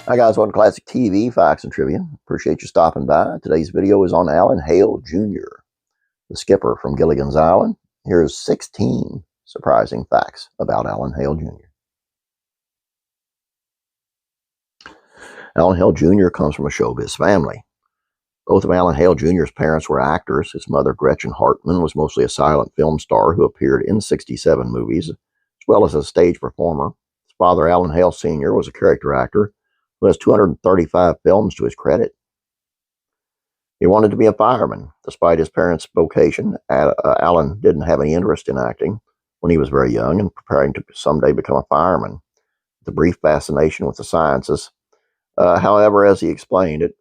Hi guys, welcome to Classic TV Facts and Trivia. Appreciate you stopping by. Today's video is on Alan Hale Jr., the skipper from Gilligan's Island. Here's 16 surprising facts about Alan Hale Jr. Alan Hale Jr. comes from a showbiz family. Both of Alan Hale Jr.'s parents were actors. His mother, Gretchen Hartman, was mostly a silent film star who appeared in 67 movies, as well as a stage performer. His father, Alan Hale Sr., was a character actor who has 235 films to his credit. He wanted to be a fireman. Despite his parents' vocation, Alan didn't have any interest in acting when he was very young and preparing to someday become a fireman. The brief fascination with the sciences. However, as he explained it,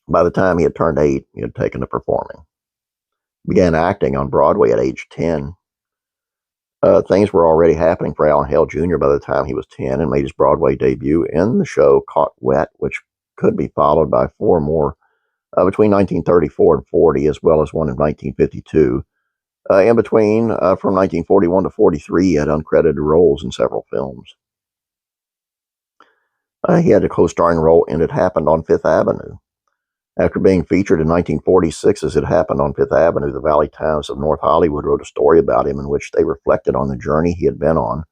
by the time he had turned 8, he had taken to performing. He began acting on Broadway at age 10. Things were already happening for Alan Hale Jr. by the time he was 10 and made his Broadway debut in the show Caught Wet, which could be followed by 4 more between 1934 and 40, as well as one in 1952. In between, from 1941 to 43, he had uncredited roles in several films. He had a co-starring role in It Happened on Fifth Avenue. After being featured in 1946 as It Happened on Fifth Avenue, the Valley Times of North Hollywood wrote a story about him in which they reflected on the journey he had been on.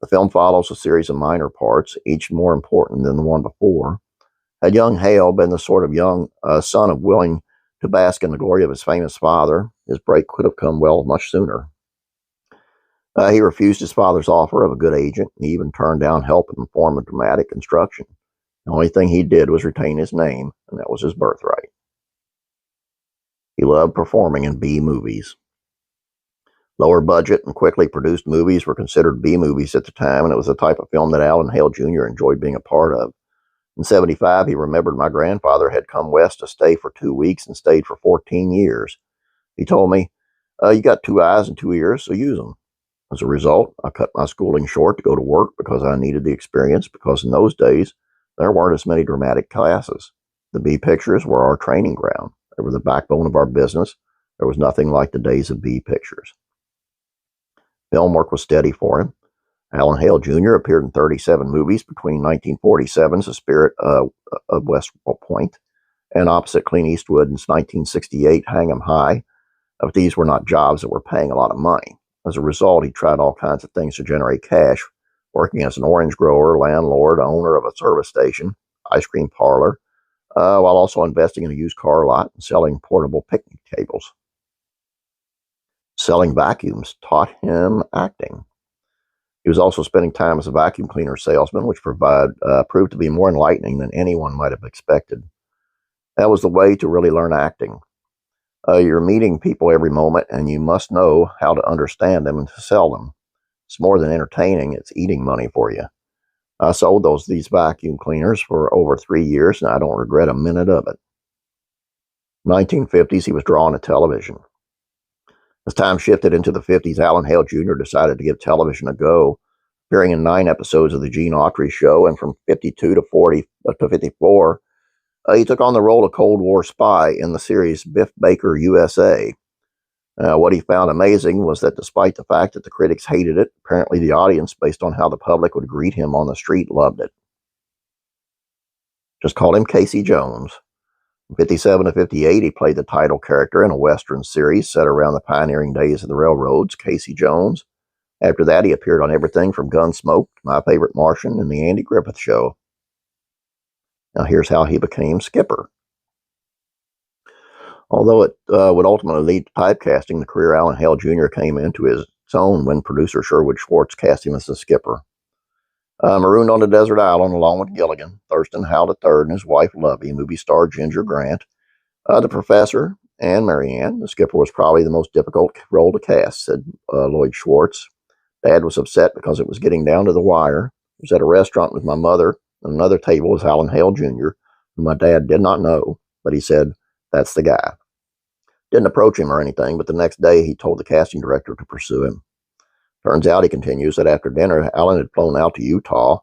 The film follows a series of minor parts, each more important than the one before. Had young Hale been the sort of young son of willing to bask in the glory of his famous father, his break could have come much sooner. He refused his father's offer of a good agent, and he even turned down help in the form of dramatic instruction. The only thing he did was retain his name, and that was his birthright. He loved performing in B movies. Lower budget and quickly produced movies were considered B movies at the time, and it was the type of film that Alan Hale Jr. enjoyed being a part of. In 1975, he remembered my grandfather had come west to stay for 2 weeks and stayed for 14 years. He told me, "You got 2 eyes and 2 ears, so use them." As a result, I cut my schooling short to go to work because I needed the experience, because in those days, there weren't as many dramatic classes. The B pictures were our training ground. They were the backbone of our business. There was nothing like the days of B pictures. Filmwork was steady for him. Alan Hale Jr. appeared in 37 movies between 1947's The Spirit of West Point and opposite Clint Eastwood in 1968 Hang 'em High. But these were not jobs that were paying a lot of money. As a result, he tried all kinds of things to generate cash, working as an orange grower, landlord, owner of a service station, ice cream parlor, while also investing in a used car lot and selling portable picnic tables. Selling vacuums taught him acting. He was also spending time as a vacuum cleaner salesman, which proved to be more enlightening than anyone might have expected. That was the way to really learn acting. You're meeting people every moment, and you must know how to understand them and to sell them. It's more than entertaining, it's eating money for you. I sold these vacuum cleaners for over 3 years, and I don't regret a minute of it. In the 1950s, he was drawn to television. As time shifted into the 50s, Alan Hale Jr. decided to give television a go, appearing in 9 episodes of The Gene Autry Show, and from 52 to 54, he took on the role of Cold War spy in the series Biff Baker USA. What he found amazing was that despite the fact that the critics hated it, apparently the audience, based on how the public would greet him on the street, loved it. Just call him Casey Jones. From 57 to 58, he played the title character in a Western series set around the pioneering days of the railroads, Casey Jones. After that, he appeared on everything from Gunsmoke to My Favorite Martian and The Andy Griffith Show. Now here's how he became skipper. Although it would ultimately lead to typecasting, the career Alan Hale Jr. came into his own when producer Sherwood Schwartz cast him as the skipper. Marooned on a desert island along with Gilligan, Thurston Howell III, and his wife Lovey, movie star Ginger Grant, the professor, and Marianne. The skipper was probably the most difficult role to cast, said Lloyd Schwartz. Dad was upset because it was getting down to the wire. He was at a restaurant with my mother, and another table was Alan Hale Jr., who my dad did not know, but he said, "That's the guy." Didn't approach him or anything, but the next day he told the casting director to pursue him. Turns out, he continues, that after dinner, Alan had flown out to Utah,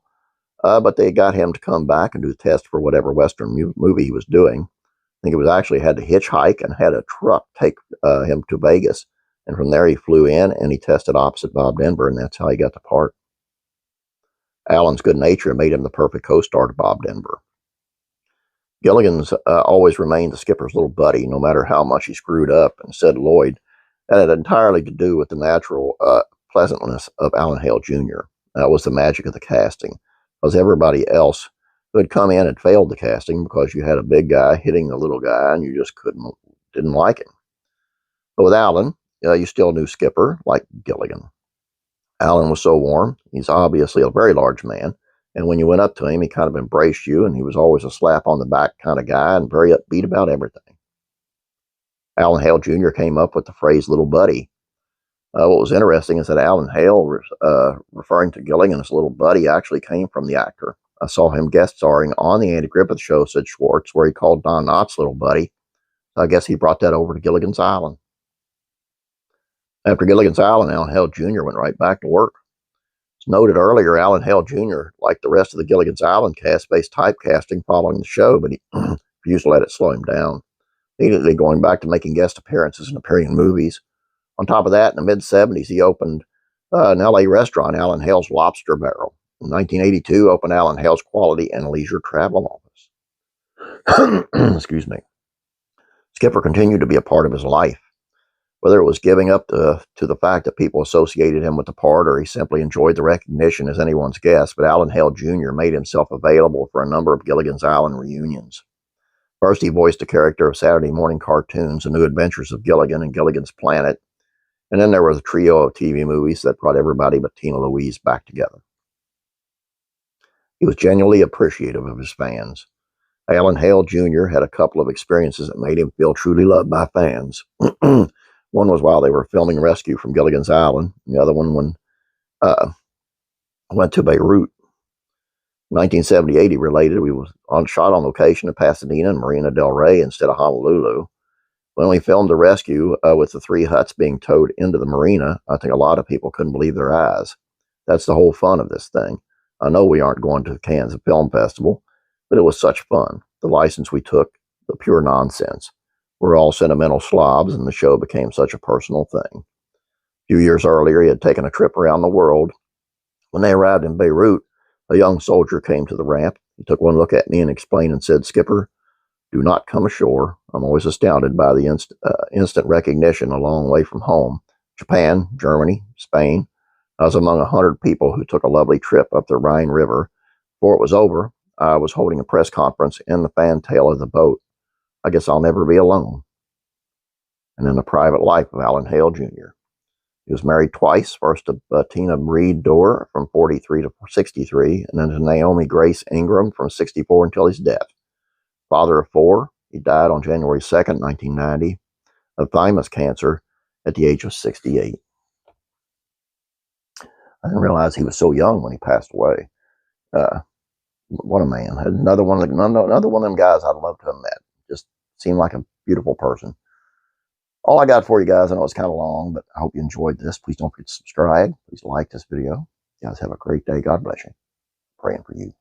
but they got him to come back and do the test for whatever Western movie he was doing. I think it was actually had to hitchhike and had a truck take him to Vegas. And from there he flew in and he tested opposite Bob Denver, and that's how he got the part. Allen's good nature made him the perfect co-star to Bob Denver. Gilligan's always remained the skipper's little buddy, no matter how much he screwed up, and said Lloyd, that had entirely to do with the natural pleasantness of Alan Hale Jr. That was the magic of the casting, because everybody else who had come in had failed the casting because you had a big guy hitting the little guy and you just didn't like him. But with Alan, you still knew Skipper, like Gilligan. Alan was so warm. He's obviously a very large man. And when you went up to him, he kind of embraced you, and he was always a slap on the back kind of guy and very upbeat about everything. Alan Hale Jr. came up with the phrase little buddy. What was interesting is that Alan Hale, referring to Gilligan as little buddy, actually came from the actor. I saw him guest starring on the Andy Griffith Show, said Schwartz, where he called Don Knotts little buddy. So I guess he brought that over to Gilligan's Island. After Gilligan's Island, Alan Hale Jr. went right back to work. As noted earlier, Alan Hale Jr., like the rest of the Gilligan's Island cast, faced typecasting following the show, but he refused to let it slow him down, immediately going back to making guest appearances and appearing in movies. On top of that, in the mid-'70s, he opened an L.A. restaurant, Alan Hale's Lobster Barrel. In 1982, opened Alan Hale's Quality and Leisure Travel Office. Excuse me. Skipper continued to be a part of his life. Whether it was giving up to the fact that people associated him with the part or he simply enjoyed the recognition as anyone's guest, but Alan Hale Jr. made himself available for a number of Gilligan's Island reunions. First, he voiced a character of Saturday morning cartoons, The New Adventures of Gilligan and Gilligan's Planet, and then there was a trio of TV movies that brought everybody but Tina Louise back together. He was genuinely appreciative of his fans. Alan Hale Jr. had a couple of experiences that made him feel truly loved by fans. One was while they were filming Rescue from Gilligan's Island. The other one when went to Beirut. In 1978, he related, we was shot on location in Pasadena and Marina del Rey instead of Honolulu. When we filmed the rescue with the 3 huts being towed into the marina, I think a lot of people couldn't believe their eyes. That's the whole fun of this thing. I know we aren't going to the Kansas Film Festival, but it was such fun. The license we took, the pure nonsense. We're all sentimental slobs, and the show became such a personal thing. A few years earlier, he had taken a trip around the world. When they arrived in Beirut, a young soldier came to the ramp. He took one look at me and explained and said, "Skipper, do not come ashore. I'm always astounded by the instant recognition a long way from home. Japan, Germany, Spain. I was among 100 people who took a lovely trip up the Rhine River. Before it was over, I was holding a press conference in the fantail of the boat. I guess I'll never be alone." And then the private life of Alan Hale Jr. He was married twice, first to Tina Reed Dorr from 43 to 63, and then to Naomi Grace Ingram from 64 until his death. Father of 4, he died on January 2nd, 1990, of thymus cancer at the age of 68. I didn't realize he was so young when he passed away. What a man. Another one of them guys I'd love to have met. Just seemed like a beautiful person. All I got for you guys, I know it's kind of long, but I hope you enjoyed this. Please don't forget to subscribe. Please like this video. You guys have a great day. God bless you. Praying for you.